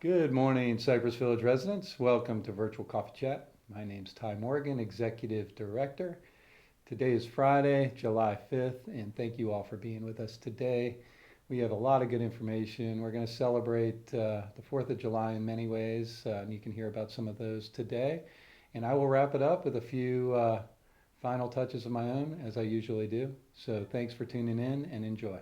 Good morning, Cypress Village residents. Welcome to Virtual Coffee Chat. My name's Ty Morgan, Executive Director. Today is Friday, July 5th, and thank you all for being with us today. We have a lot of good information. We're going to celebrate the 4th of July in many ways, and you can hear about some of those today. And I will wrap it up with a few final touches of my own, as I usually do. So thanks for tuning in and enjoy.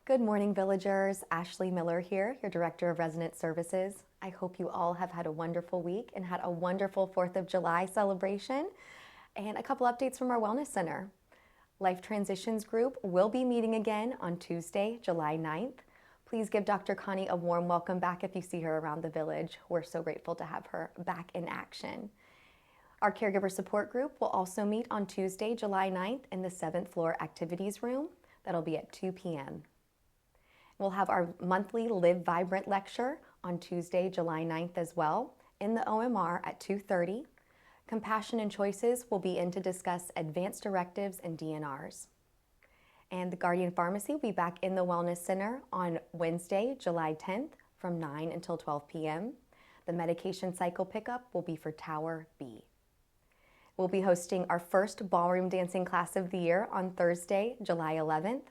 Good morning, villagers. Ashley Miller here, your Director of Resident Services. I hope you all have had a wonderful week and had a wonderful 4th of July celebration. And a couple updates from our Wellness Center. Life Transitions Group will be meeting again on Tuesday, July 9th. Please give Dr. Connie a warm welcome back if you see her around the village. We're so grateful to have her back in action. Our Caregiver Support Group will also meet on Tuesday, July 9th in the 7th floor activities room. That'll be at 2 p.m. We'll have our monthly Live Vibrant lecture on Tuesday, July 9th as well in the OMR at 2:30. Compassion and Choices will be in to discuss advanced directives and DNRs. And the Guardian Pharmacy will be back in the Wellness Center on Wednesday, July 10th from 9 until 12 p.m. The medication cycle pickup will be for Tower B. We'll be hosting our first ballroom dancing class of the year on Thursday, July 11th.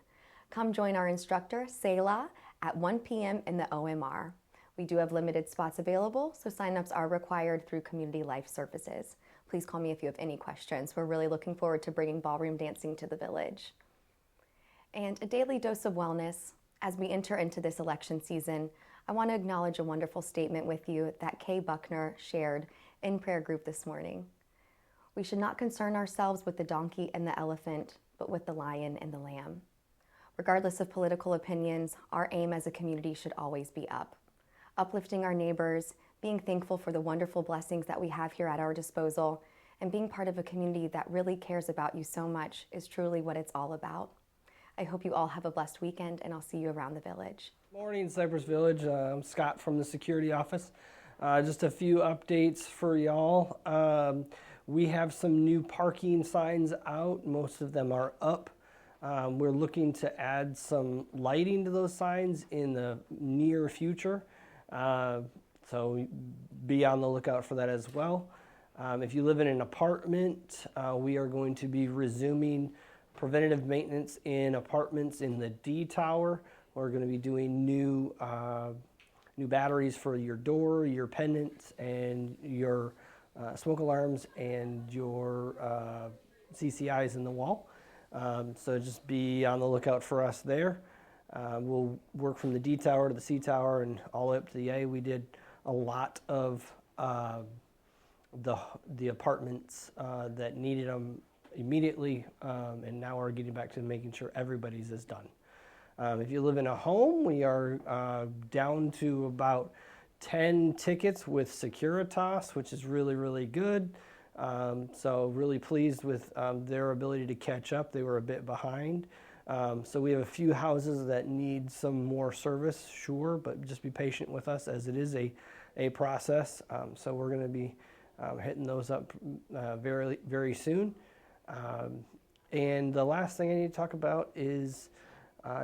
Come join our instructor, Selah, at 1 p.m. in the OMR. We do have limited spots available, so signups are required through Community Life Services. Please call me if you have any questions. We're really looking forward to bringing ballroom dancing to the village. And a daily dose of wellness. As we enter into this election season, I want to acknowledge a wonderful statement with you that Kay Buckner shared in prayer group this morning. We should not concern ourselves with the donkey and the elephant, but with the lion and the lamb. Regardless of political opinions, our aim as a community should always be up. Uplifting our neighbors, being thankful for the wonderful blessings that we have here at our disposal, and being part of a community that really cares about you so much is truly what it's all about. I hope you all have a blessed weekend, and I'll see you around the village. Morning, Cypress Village. I'm Scott from the security office. Just a few updates for y'all. We have some new parking signs out. Most of them are up. We're looking to add some lighting to those signs in the near future, so be on the lookout for that as well. If you live in an apartment, we are going to be resuming preventative maintenance in apartments in the D Tower. We're going to be doing new batteries for your door, your pendants, and your smoke alarms and your CCIs in the wall. So just be on the lookout for us there. We'll work from the D Tower to the C Tower and all the way up to the A. We did a lot of the apartments that needed them immediately, and now we're getting back to making sure everybody's is done. If you live in a home, we are down to about 10 tickets with Securitas, which is really, really good. So really pleased with their ability to catch up. They were a bit behind. So we have a few houses that need some more service, sure, but just be patient with us as it is a process. So we're going to be hitting those up very, very soon. And the last thing I need to talk about is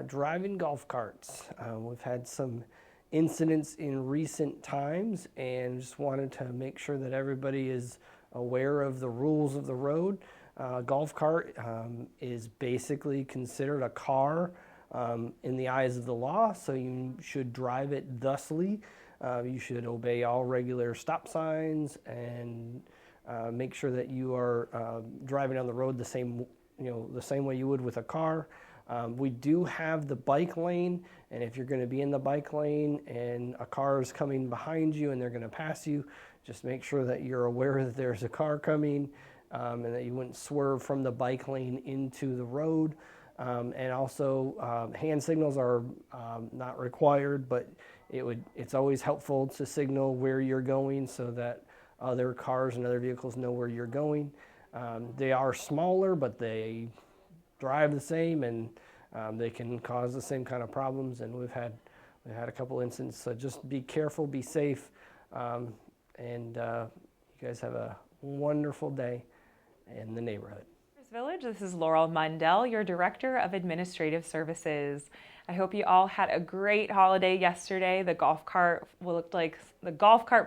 driving golf carts. We've had some incidents in recent times and just wanted to make sure that everybody is aware of the rules of the road. Golf cart is basically considered a car in the eyes of the law, so you should drive it thusly. You should obey all regular stop signs and make sure that you are driving on the road the same way you would with a car. We do have the bike lane, and if you're going to be in the bike lane and a car is coming behind you and they're going to pass you, just make sure that you're aware that there's a car coming and that you wouldn't swerve from the bike lane into the road. And also, hand signals are not required, but it's always helpful to signal where you're going so that other cars and other vehicles know where you're going. They are smaller, but they drive the same, and they can cause the same kind of problems. And we've had a couple incidents, so just be careful, be safe, and you guys have a wonderful day in the neighborhood. Village, this is Laurel Mundell, your Director of Administrative Services. I hope you all had a great holiday yesterday. The golf cart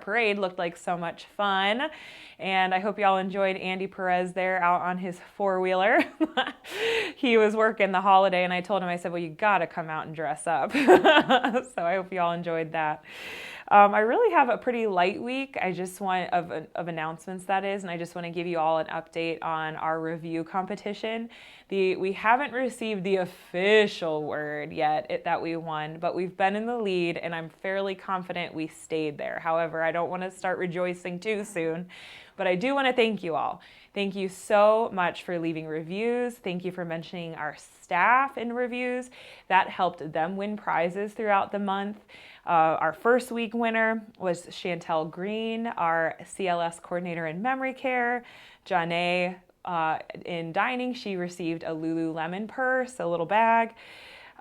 parade looked like so much fun. And I hope you all enjoyed Andy Perez there out on his four-wheeler. He was working the holiday, and I told him, I said, well, you got to come out and dress up. So I hope you all enjoyed that. I really have a pretty light week. I just want of announcements, that is, and I just want to give you all an update on our review competition. We haven't received the official word yet that we won, but we've been in the lead, and I'm fairly confident we stayed there. However, I don't want to start rejoicing too soon, but I do want to thank you all. Thank you so much for leaving reviews. Thank you for mentioning our staff in reviews. That helped them win prizes throughout the month. Our first week winner was Chantel Green, our CLS coordinator in memory care. Janae in dining, she received a Lululemon purse, a little bag.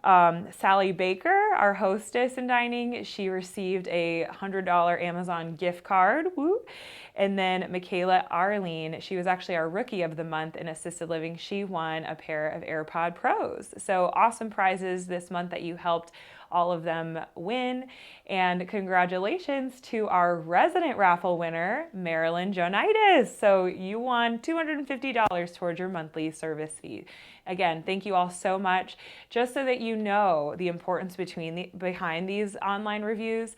Sally Baker, our hostess in dining, she received a $100 Amazon gift card. Woo! And then Michaela Arlene, she was actually our rookie of the month in assisted living. She won a pair of AirPod Pros. So awesome prizes this month that you helped all of them win. And congratulations to our resident raffle winner, Marilyn Jonitis. So you won $250 towards your monthly service fee. Again, thank you all so much. Just so that you know the importance behind these online reviews,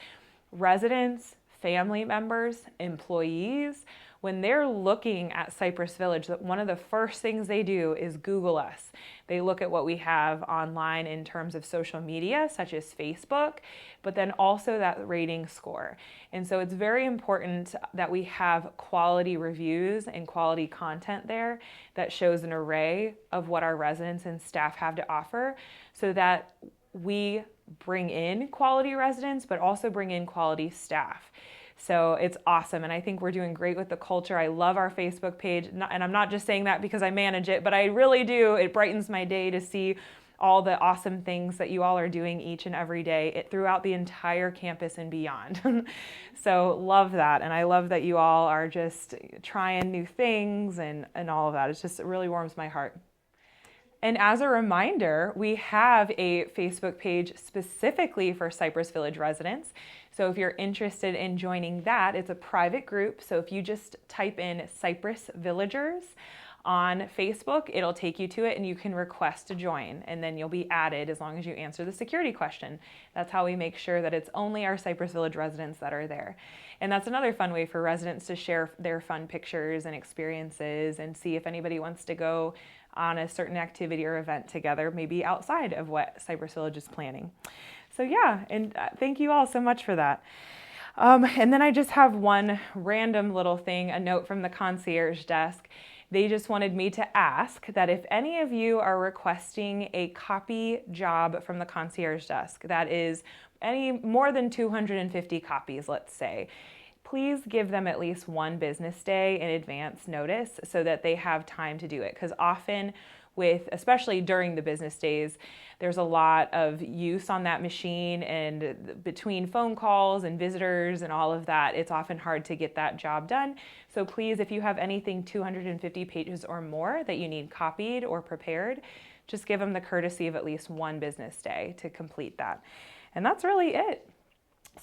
residents, family members, employees, when they're looking at Cypress Village, one of the first things they do is Google us. They look at what we have online in terms of social media, such as Facebook, but then also that rating score. And so it's very important that we have quality reviews and quality content there that shows an array of what our residents and staff have to offer, so that we bring in quality residents, but also bring in quality staff. So it's awesome, and I think we're doing great with the culture. I love our Facebook page, and I'm not just saying that because I manage it, but I really do. It brightens my day to see all the awesome things that you all are doing each and every day throughout the entire campus and beyond. So love that, and I love that you all are just trying new things and all of that. It really warms my heart. And as a reminder, we have a Facebook page specifically for Cypress Village residents. So if you're interested in joining that, it's a private group. So if you just type in Cypress Villagers on Facebook, it'll take you to it and you can request to join, and then you'll be added as long as you answer the security question. That's how we make sure that it's only our Cypress Village residents that are there. And that's another fun way for residents to share their fun pictures and experiences and see if anybody wants to go on a certain activity or event together, maybe outside of what Cypress Village is planning. So yeah, and thank you all so much for that. And then I just have one random little thing, a note from the concierge desk. They just wanted me to ask that if any of you are requesting a copy job from the concierge desk, that is any more than 250 copies, let's say, please give them at least one business day in advance notice so that they have time to do it. Because often especially during the business days, there's a lot of use on that machine, and between phone calls and visitors and all of that, it's often hard to get that job done. So please, if you have anything 250 pages or more that you need copied or prepared, just give them the courtesy of at least one business day to complete that. And that's really it.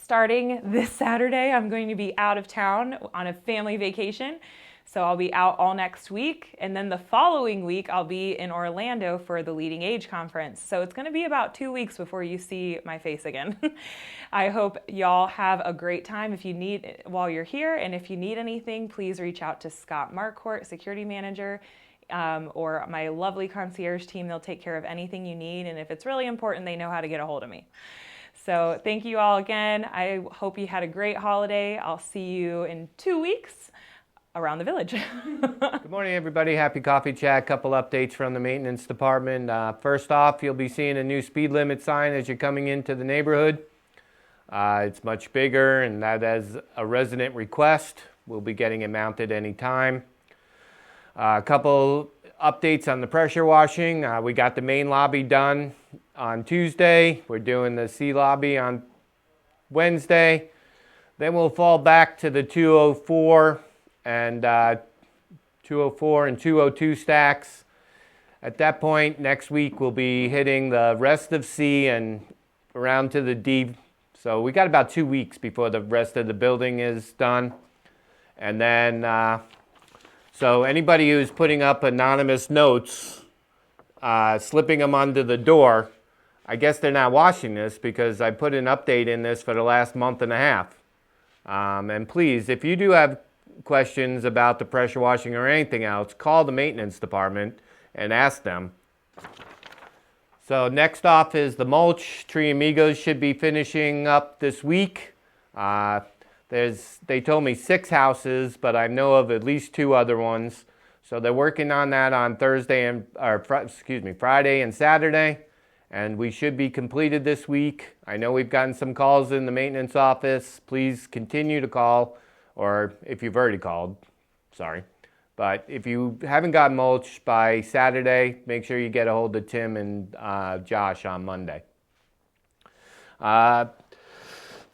Starting this Saturday, I'm going to be out of town on a family vacation. So I'll be out all next week, and then the following week I'll be in Orlando for the Leading Age Conference. So it's going to be about 2 weeks before you see my face again. I hope y'all have a great time while you're here, and if you need anything, please reach out to Scott Marcourt, security manager, or my lovely concierge team. They'll take care of anything you need, and if it's really important, they know how to get a hold of me. So thank you all again. I hope you had a great holiday. I'll see you in 2 weeks around the village. Good morning, everybody. Happy Coffee Chat. Couple updates from the maintenance department. First off, you'll be seeing a new speed limit sign as you're coming into the neighborhood. It's much bigger, and that as a resident request. We'll be getting it mounted anytime. A couple updates on the pressure washing. We got the main lobby done on Tuesday. We're doing the C lobby on Wednesday. Then we'll fall back to the 204 and 202 stacks. At that point, next week we'll be hitting the rest of C and around to the D. So we got about 2 weeks before the rest of the building is done. And then, so anybody who's putting up anonymous notes, slipping them under the door, I guess they're not watching this because I put an update in this for the last month and a half. And please, if you do have questions about the pressure washing or anything else, call the maintenance department and ask them. So next off is the mulch. Tree Amigos should be finishing up this week. They told me 6 houses, but I know of at least 2 other ones. So they're working on that on Friday and Saturday, and we should be completed this week. I know we've gotten some calls in the maintenance office. Please continue to call, or if you've already called, sorry. But if you haven't got mulch by Saturday, make sure you get a hold of Tim and Josh on Monday. The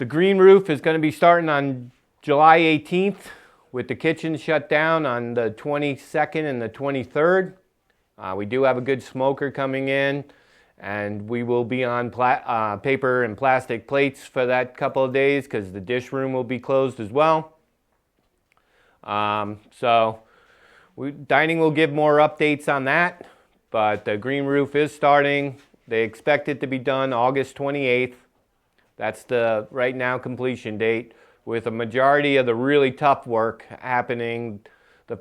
green roof is going to be starting on July 18th with the kitchen shut down on the 22nd and the 23rd. We do have a good smoker coming in, and we will be on paper and plastic plates for that couple of days because the dish room will be closed as well. Dining will give more updates on that, but the green roof is starting. They expect it to be done August 28th. That's the right now completion date, with a majority of the really tough work happening the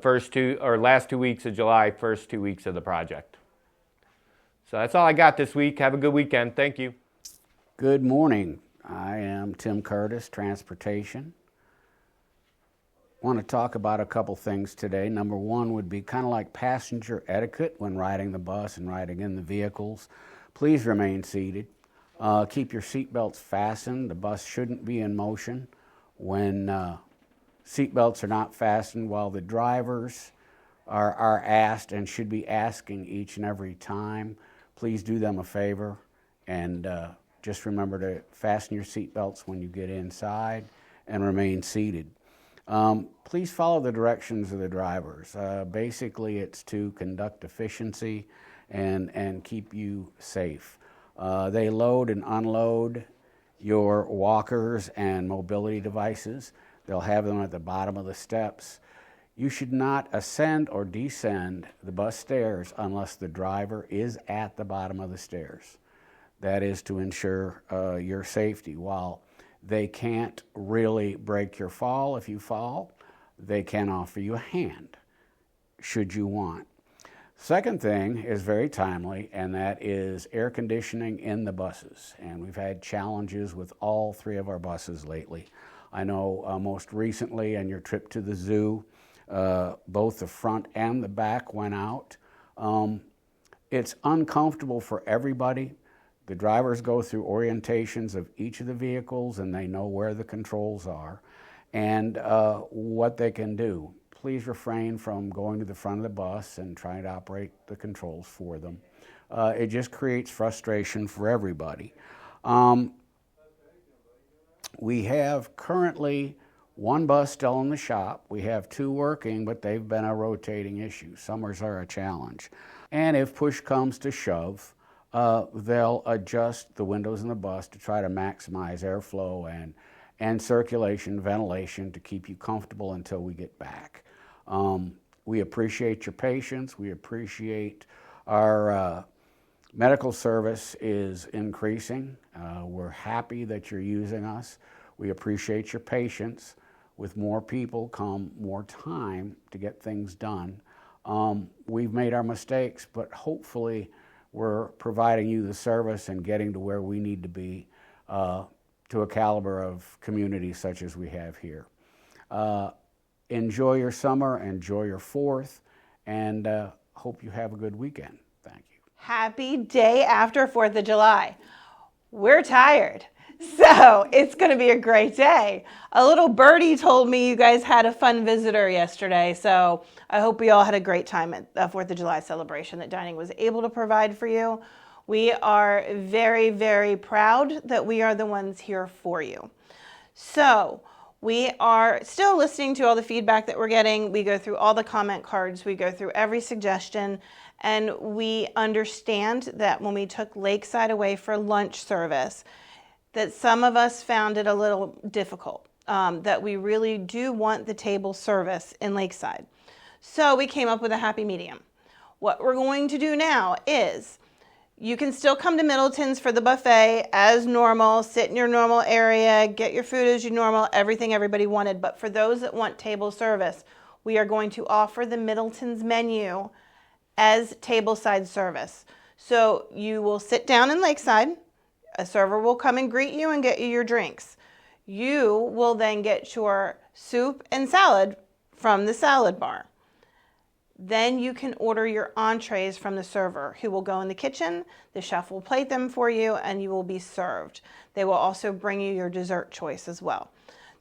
last 2 weeks of July, first 2 weeks of the project. So that's all I got this week. Have a good weekend. Thank you. Good morning. I am Tim Curtis, Transportation. I want to talk about a couple things today. Number one would be kind of like passenger etiquette when riding the bus and riding in the vehicles. Please remain seated. Keep your seatbelts fastened. The bus shouldn't be in motion when seatbelts are not fastened, while the drivers are asked and should be asking each and every time. Please do them a favor and just remember to fasten your seatbelts when you get inside and remain seated. Please follow the directions of the drivers. Basically, it's to conduct efficiency and keep you safe. They load and unload your walkers and mobility devices. They'll have them at the bottom of the steps. You should not ascend or descend the bus stairs unless the driver is at the bottom of the stairs. That is to ensure your safety. While they can't really break your fall if you fall, they can offer you a hand should you want. Second thing is very timely, and that is air conditioning in the buses. And we've had challenges with all 3 of our buses lately. I know most recently on your trip to the zoo, both the front and the back went out. It's uncomfortable for everybody. The drivers go through orientations of each of the vehicles, and they know where the controls are and what they can do. Please refrain from going to the front of the bus and trying to operate the controls for them. It just creates frustration for everybody. We have currently 1 bus still in the shop. We have 2 working, but they've been a rotating issue. Summers are a challenge. And if push comes to shove, they'll adjust the windows in the bus to try to maximize airflow and circulation, ventilation to keep you comfortable until we get back. We appreciate your patience. We appreciate our medical service is increasing. We're happy that you're using us. We appreciate your patience. With more people come more time to get things done. We've made our mistakes, but hopefully we're providing you the service and getting to where we need to be to a caliber of community such as we have here. Enjoy your summer, enjoy your 4th, and hope you have a good weekend. Thank you. Happy day after 4th of July. We're tired, so it's going to be a great day. A little birdie told me you guys had a fun visitor yesterday, so I hope we all had a great time at the 4th of July celebration that Dining was able to provide for you. We are very, very proud that we are the ones here for you. So we are still listening to all the feedback that we're getting. We go through all the comment cards. We go through every suggestion. And we understand that when we took Lakeside away for lunch service, that some of us found it a little difficult, that we really do want the table service in Lakeside. So we came up with a happy medium. What we're going to do now is you can still come to Middleton's for the buffet as normal, sit in your normal area, get your food as you normal, everything everybody wanted. But for those that want table service, we are going to offer the Middleton's menu as tableside service. So you will sit down in Lakeside, a server will come and greet you and get you your drinks. You will then get your soup and salad from the salad bar. Then you can order your entrees from the server, who will go in the kitchen, the chef will plate them for you, and you will be served. They will also bring you your dessert choice as well.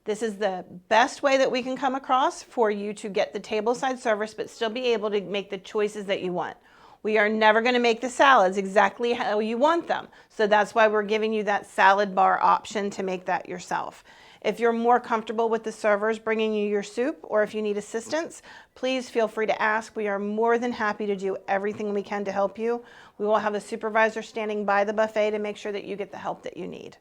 This is the best way that we can come across for you to get the tableside service, but still be able to make the choices that you want. We are never going to make the salads exactly how you want them. So that's why we're giving you that salad bar option to make that yourself. If you're more comfortable with the servers bringing you your soup, or if you need assistance, please feel free to ask. We are more than happy to do everything we can to help you. We will have a supervisor standing by the buffet to make sure that you get the help that you need.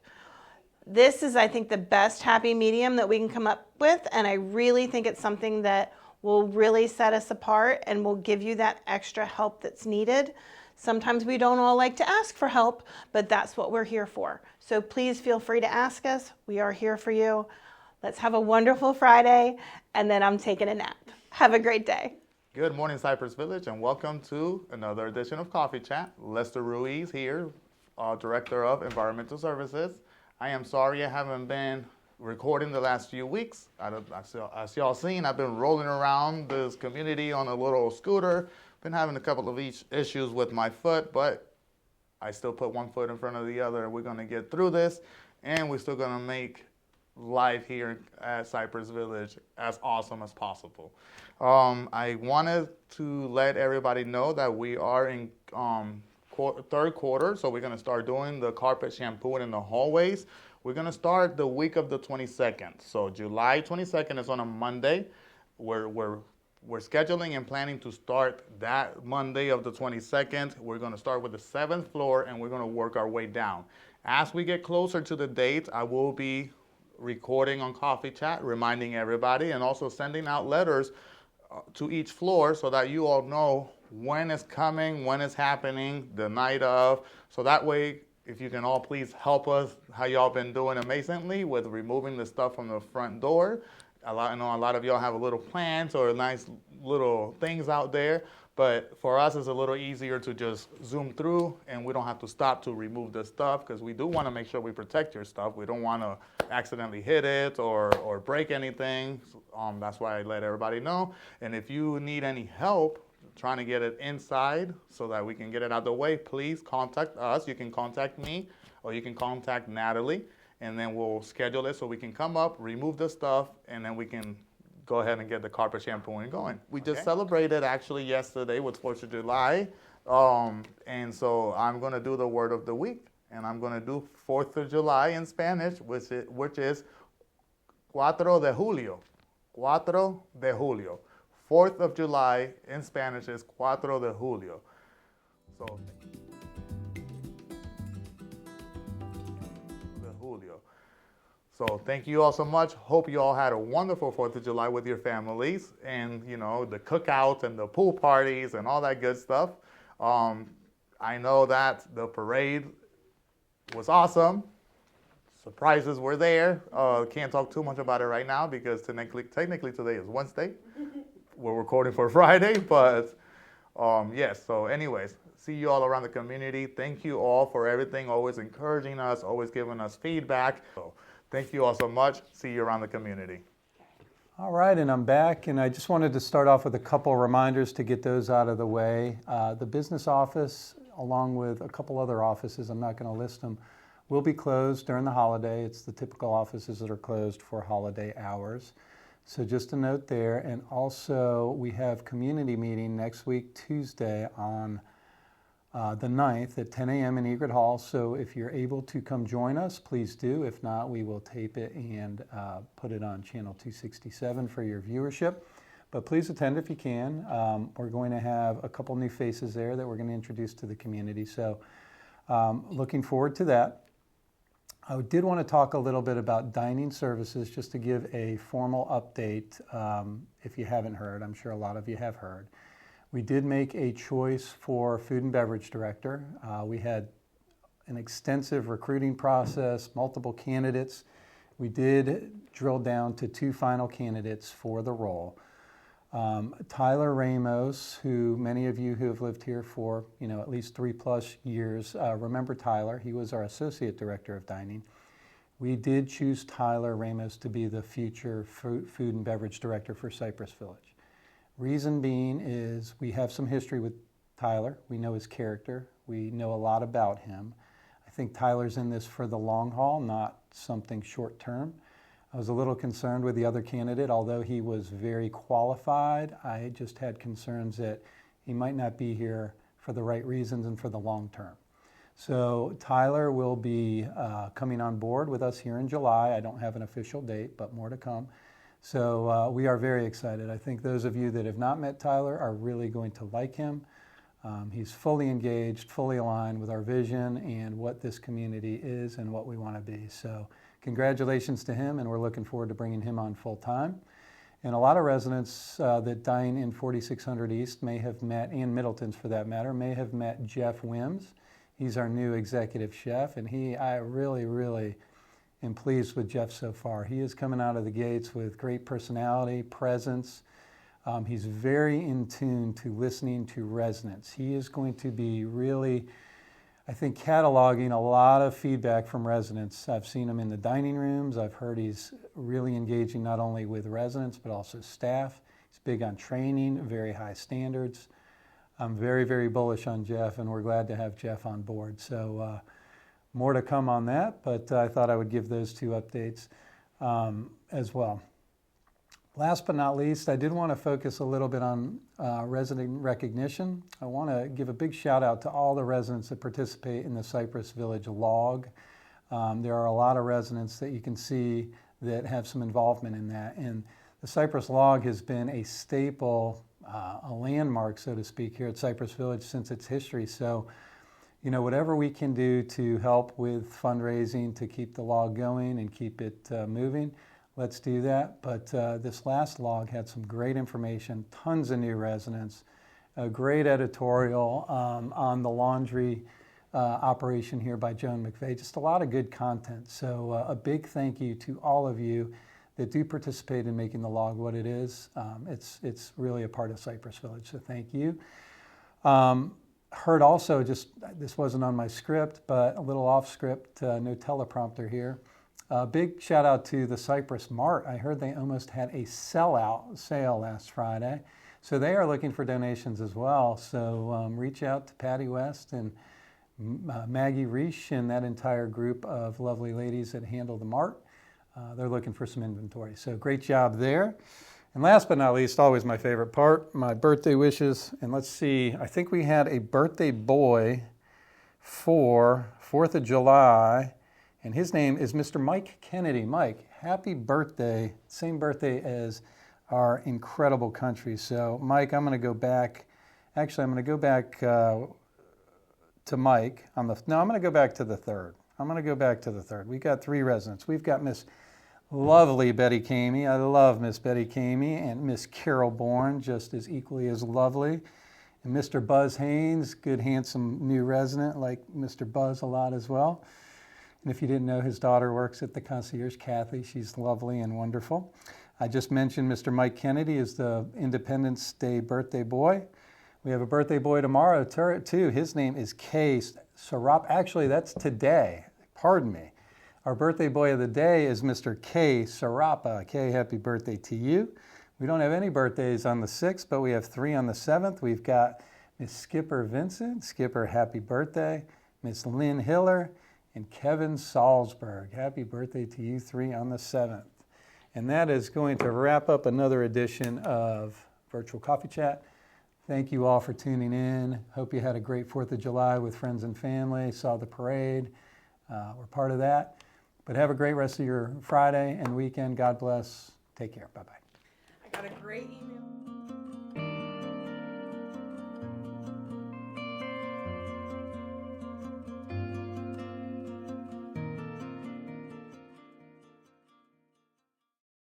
This is, I think, the best happy medium that we can come up with, and I really think it's something that will really set us apart and will give you that extra help that's needed. Sometimes we don't all like to ask for help, but that's what we're here for. So please feel free to ask us. We are here for you. Let's have a wonderful Friday, and then I'm taking a nap. Have a great day. Good morning, Cypress Village, and welcome to another edition of Coffee Chat. Lester Ruiz here, Director of Environmental Services. I am sorry I haven't been recording the last few weeks. As y'all seen, I've been rolling around this community on a little scooter. Been having a couple of issues with my foot, but I still put one foot in front of the other. We're gonna get through this, and we're still gonna make life here at Cypress Village as awesome as possible. I wanted to let everybody know that we are in third quarter, so we're gonna start doing the carpet shampooing in the hallways. We're gonna start the week of the 22nd. So July 22nd is on a Monday. We're scheduling and planning to start that Monday of the 22nd. We're gonna start with the 7th floor, and we're gonna work our way down. As we get closer to the date, I will be recording on Coffee Chat, reminding everybody, and also sending out letters to each floor so that you all know when it's coming, when it's happening, the night of. So that way, if you can all please help us, how y'all been doing amazingly with removing the stuff from the front door. I know a lot of y'all have a little plants or nice little things out there, but for us it's a little easier to just zoom through, and we don't have to stop to remove the stuff, because we do want to make sure we protect your stuff. We don't want to accidentally hit it or break anything. That's why I let everybody know. And if you need any help trying to get it inside so that we can get it out of the way, please contact us. You can contact me, or you can contact Natalie, and then we'll schedule it so we can come up, remove the stuff, and then we can go ahead and get the carpet shampooing going. We just celebrated actually yesterday with 4th of July, and so I'm going to do the word of the week, and I'm going to do 4th of July in Spanish, which is 4 de Julio. 4 de Julio. 4th of July in Spanish is 4 de Julio. So, So thank you all so much. Hope you all had a wonderful 4th of July with your families, and the cookouts and the pool parties and all that good stuff. I know that the parade was awesome. Surprises were there. Can't talk too much about it right now because technically today is Wednesday. We're recording for Friday, but yes. So anyways, see you all around the community. Thank you all for everything, always encouraging us, always giving us feedback. So thank you all so much. See you around the community. All right, and I'm back, and I just wanted to start off with a couple reminders to get those out of the way. The business office, along with a couple other offices, I'm not going to list them, will be closed during the holiday. It's the typical offices that are closed for holiday hours. So just a note there. And also, we have community meeting next week, Tuesday, on the 9th at 10 a.m. in Egret Hall. So if you're able to come join us, please do. If not, we will tape it and put it on channel 267 for your viewership. but please attend if you can. We're going to have a couple new faces there that we're going to introduce to the community. So looking forward to that. I did want to talk a little bit about dining services, just to give a formal update. If you haven't heard, I'm sure a lot of you have heard. We did make a choice for food and beverage director. We had an extensive recruiting process, multiple candidates. We did drill down to 2 final candidates for the role. Tyler Ramos, who many of you who have lived here for at least 3+ years remember Tyler. He was our associate director of dining. We did choose Tyler Ramos to be the future food and beverage director for Cypress Village. Reason being is we have some history with Tyler. We know his character. We know a lot about him. I think Tyler's in this for the long haul, not something short term. I was a little concerned with the other candidate, although he was very qualified. I just had concerns that he might not be here for the right reasons and for the long term. So Tyler will be coming on board with us here in July. I don't have an official date, but more to come. So we are very excited. I think those of you that have not met Tyler are really going to like him. He's fully engaged, fully aligned with our vision and what this community is and what we want to be. So congratulations to him, and we're looking forward to bringing him on full time. And a lot of residents that dine in 4600 East may have met, and Middleton's for that matter, may have met Jeff Wims. He's our new executive chef, and I really am pleased with Jeff so far. He is coming out of the gates with great personality, presence. He's very in tune to listening to residents. He is going to be really, I think, cataloging a lot of feedback from residents. I've seen him in the dining rooms. I've heard he's really engaging not only with residents but also staff. He's big on training, very high standards. I'm very bullish on Jeff, and we're glad to have Jeff on board. So more to come on that, but I thought I would give those 2 updates as well. Last but not least, I did want to focus a little bit on resident recognition. I want to give a big shout out to all the residents that participate in the Cypress Village log. There are a lot of residents that you can see that have some involvement in that. And the Cypress log has been a staple, a landmark, so to speak, here at Cypress Village since its history. So, whatever we can do to help with fundraising to keep the log going and keep it moving, let's do that. But this last log had some great information, tons of new residents, a great editorial on the laundry operation here by Joan McVeigh, just a lot of good content. So a big thank you to all of you that do participate in making the log what it is. It's really a part of Cypress Village, so thank you. Heard also, this wasn't on my script, but a little off script, no teleprompter here. Big shout out to the Cypress Mart. I heard they almost had a sellout sale last Friday. So they are looking for donations as well. So reach out to Patty West and Maggie Reich and that entire group of lovely ladies that handle the Mart. They're looking for some inventory. So great job there. And last but not least, always my favorite part, my birthday wishes. And let's see, I think we had a birthday boy for 4th of July. And his name is Mr. Mike Kennedy. Mike, happy birthday. Same birthday as our incredible country. So, Mike, I'm going to go back. Actually, I'm going to go back to Mike. I'm going to go back to the 3rd. I'm going to go back to the 3rd. We've got 3 residents. We've got Miss lovely Betty Camey. I love Miss Betty Camey. And Miss Carol Bourne, just as equally as lovely. And Mr. Buzz Haynes, good, handsome new resident, like Mr. Buzz a lot as well. And if you didn't know, his daughter works at the concierge, Kathy. She's lovely and wonderful. I just mentioned Mr. Mike Kennedy is the Independence Day birthday boy. We have a birthday boy tomorrow, too. His name is Kay Sarap. Actually, that's today. Pardon me. Our birthday boy of the day is Mr. Kay Sarapa. Kay, happy birthday to you. We don't have any birthdays on the 6th, but we have 3 on the 7th. We've got Miss Skipper Vincent. Skipper, happy birthday. Miss Lynn Hiller. And Kevin Salzberg. Happy birthday to you 3 on the 7th. And that is going to wrap up another edition of Virtual Coffee Chat. Thank you all for tuning in. Hope you had a great 4th of July with friends and family, saw the parade. We're part of that. But have a great rest of your Friday and weekend. God bless. Take care. Bye-bye. I got a great email.